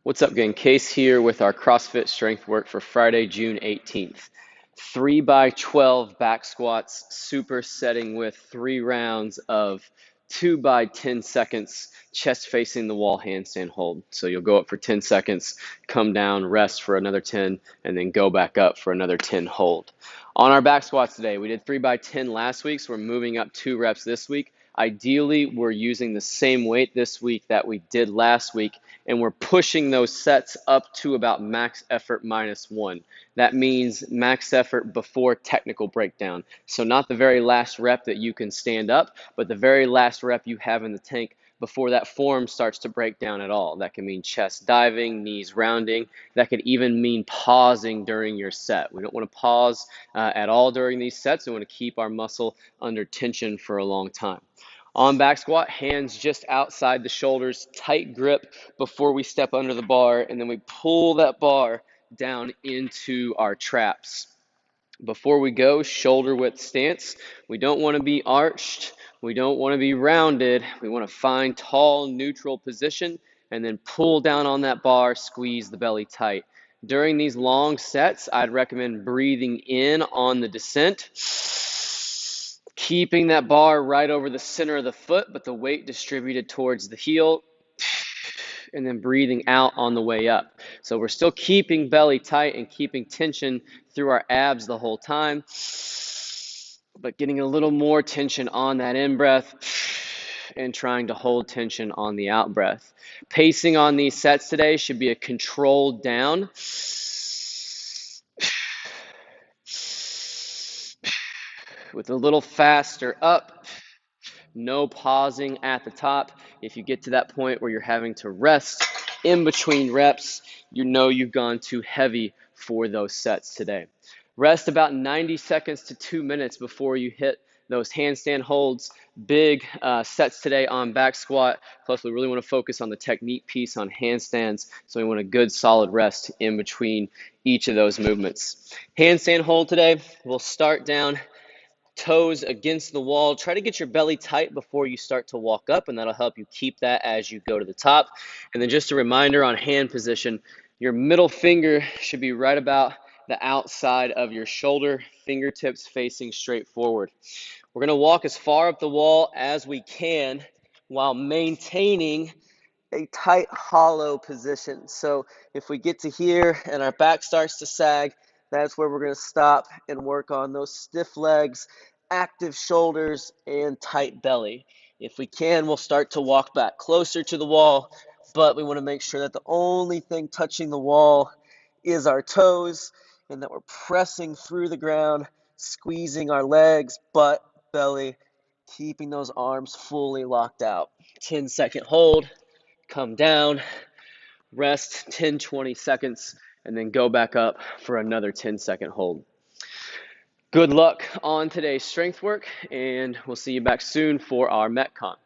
What's up, gang? Case here with our CrossFit strength work for Friday, June 18th. 3 by 12 back squats, supersetting with 3 rounds of 2 by 10 seconds, chest facing the wall handstand hold. So you'll go up for 10 seconds, come down, rest for another 10, and then go back up for another 10 hold. On our back squats today, we did 3 by 10 last week, so we're moving up 2 reps this week. Ideally, we're using the same weight this week that we did last week, and we're pushing those sets up to about max effort -1. That means max effort before technical breakdown. So not the very last rep that you can stand up, but the very last rep you have in the tank before that form starts to break down at all. That can mean chest diving, knees rounding. That could even mean pausing during your set. We don't want to pause at all during these sets. We want to keep our muscle under tension for a long time. On back squat, hands just outside the shoulders, tight grip before we step under the bar, and then we pull that bar down into our traps. Before we go, shoulder width stance. We don't want to be arched. We don't want to be rounded. We want to find tall, neutral position, and then pull down on that bar, squeeze the belly tight. During these long sets, I'd recommend breathing in on the descent, keeping that bar right over the center of the foot, but the weight distributed towards the heel, and then breathing out on the way up. So we're still keeping belly tight and keeping tension through our abs the whole time, but getting a little more tension on that in breath and trying to hold tension on the out breath. Pacing on these sets today should be a controlled down with a little faster up. No pausing at the top. If you get to that point where you're having to rest in between reps, you know you've gone too heavy for those sets today. Rest about 90 seconds to 2 minutes before you hit those handstand holds. Big sets today on back squat. Plus, we really want to focus on the technique piece on handstands. So we want a good solid rest in between each of those movements. Handstand hold today, we'll start down, toes against the wall. Try to get your belly tight before you start to walk up, and that'll help you keep that as you go to the top. And then just a reminder on hand position, your middle finger should be right about the outside of your shoulder, fingertips facing straight forward. We're going to walk as far up the wall as we can while maintaining a tight hollow position. So if we get to here and our back starts to sag, that's where we're going to stop and work on those stiff legs, active shoulders, and tight belly. If we can, we'll start to walk back closer to the wall, but we want to make sure that the only thing touching the wall is our toes and that we're pressing through the ground, squeezing our legs, butt, belly, keeping those arms fully locked out. 10-second hold. Come down, rest 10, 20 seconds, and then go back up for another 10-second hold. Good luck on today's strength work, and we'll see you back soon for our Metcon.